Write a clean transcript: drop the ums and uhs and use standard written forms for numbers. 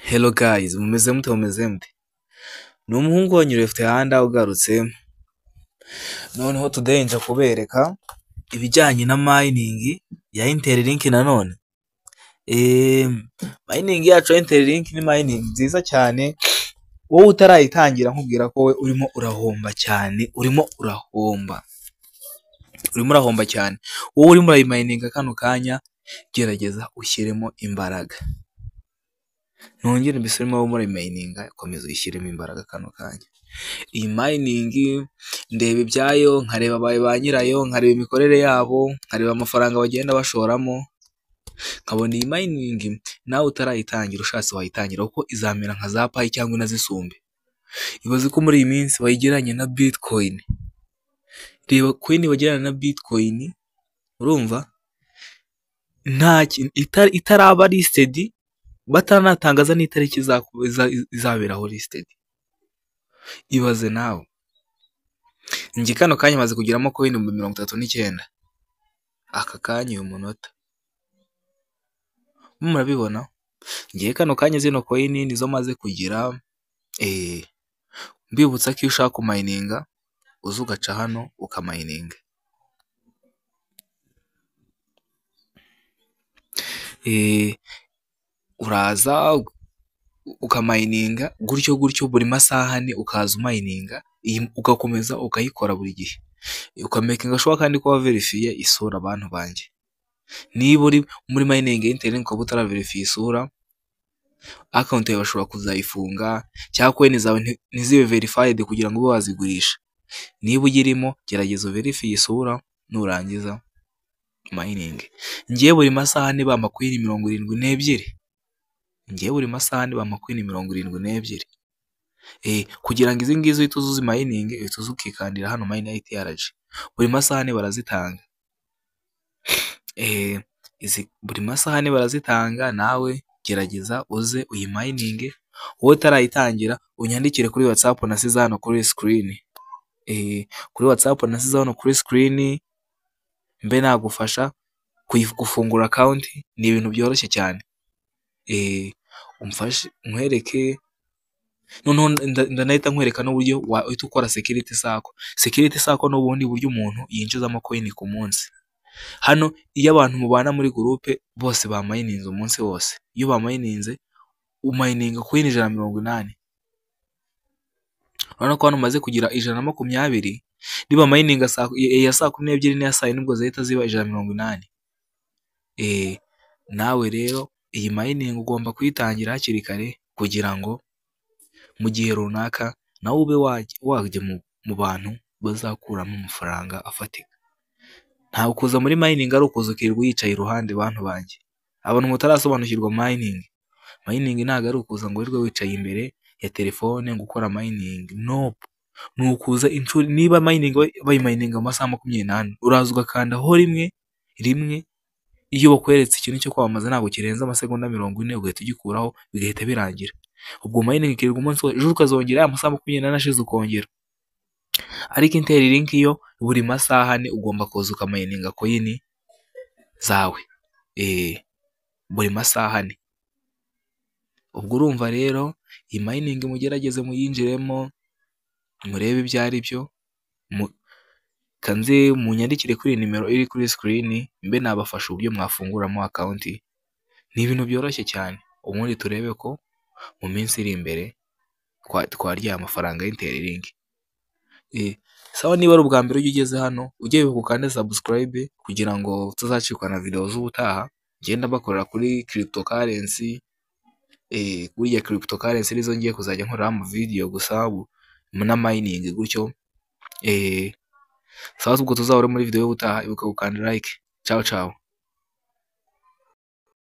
Hello guys, mumeze mute? Ni umuhungu wanyu Left Hand ugarutse. Noneho today nje kubereka ibijyanye na mining ya Interlink nanone. Mining yacu ya Interlink ni mining nziza cyane. Wowe utarayitangira nkubwira ko we urimo urahomba cyane, urimo urahomba cyane. Wowe urimo urayimininga kano kanya, gerageza ushyiremo imbaraga. Nongere mbisubiremo, wowe muri mininga komeza uyishyiremo imbaraga kano kanya. Iyi mining ndeba ibyayo, nkareba ba nyirayo, nkareba imikorere yabo, nkareba amafaranga bagenda bashoramo, nkabona iyi mining nawe utarayitangira ushatse wayitangira kuko izamera nka za Pi cyangwa inazisumbe. Ibaze ko muri iyi minsi bayigeranye na Bitcoin. Reba coin bagerana na Bitcoin, urumva nta itaraba listed, batanatangaza n'itariki izaberaho listed. Ibaze nawe, njye kano kanya maze kugiramo coin 39 aka kanya uyu munota. Murabibona, ngiye kano kanya zino coin nizo maze kugira. Mbibutsa ko iyo ushaka kumininga uza ugaca hano ukamininga. Uraza ukamininga gutyo buri masaha ane, ukaza umininga ugakomeza ukayikora buri gihe, ukamakinga sure kandi ko verify isura. Abantu banjye, niba uri muri mining Interlink ukaba utaraverify isura, account yawe bashobora kuzayifunga cyangwa coin zawe ntizibe verified kugira ngo ube wazigurisha. Niba ugirimo gerageza verify isura nurangiza mining. Ngiye buri masaha ane bampa coin 72, ngiye buri masaha ane bampa coin 72. Kugira ngo izi ngizo uhite uzuza mining, uhite uzukikandira hano mine ITRG, buri masaha ane barazitanga. Izi buri masaha ane barazitanga, nawe gerageza uze uyi mining. Wowe utarayitangira unyandikire kuri WhatsApp nasize hano kuri screen. Kuri WhatsApp nasize hano kuri screen, mbe nagufasha gufungura account. Ni ibintu byoroshye cyane. Umfashe nkwereke, noneho ndanahita nkwereka n'uburyo uhita ukora security sako n'ubundi buryo umuntu yinjizamo coin ku munsi. Hano iyo abantu mubana muri groupe bose bamininze umunsi wose, iyo bamininze umininga coin 180. Urabona ko hano maze kugira 120, niba mininga ya saa 12 n'iya saa 9 nibwo zahita ziba 180. Nawe rero iyi mining ugomba kuyitangira hakiri kare kugira ngo mu gihe runaka nawe ube wajya mu bantu bazakuramo amafaranga afatika. Ntawe kuza muri mining ari ukuza ukirwa yicaye iruhande. Bantu banjye, abantu mutarasobanukirwa mining ntago ari ukuza ngo wirwe wicaye imbere ya telefone ngo ukora mining. Nope, ni ukuza inshuro. Niba mining bayimininga mu masaha 28, uraza ugakanda ho rimwe. Iyo bakweretse ikintu cyo kwamamaza ntabwo kirenza amasegonda 40, ugahita ugikuraho bigahita birangira. Ubwo mining ikirwa umunsi ejo ukazongera amasaha 28 ashize ukongera. Ariko Interlink yo buri masaha ane ugomba kuza ukamininga coin zawe. Buri masaha ane. Ubwo urumva rero iyi mining mugerageze muyinjiremo, murebe ibyo ari byo. Kanze munyandikire kuri nimero iri kuri screen, mbe nabafasha uburyo mwafunguramo account. Ni ibintu byoroshye cyane, ubundi turebe ko mu minsi iri imbere twarya amafaranga y'Interlink. Sawa, niba ari ubwa mbere ugeze hano, ujye gukanda subscribe kugira ngo tuzacikwa na video z'ubutaha. Ngenda bakorera kuri cryptocurrency. Kuriya cryptocurrency nizo ngiye kuzajya nkorera mu video gusa na mining gutyo. Sawa, ubwo tuzahora muri video y'ubutaha. Ibuka gukanda like. Ciao.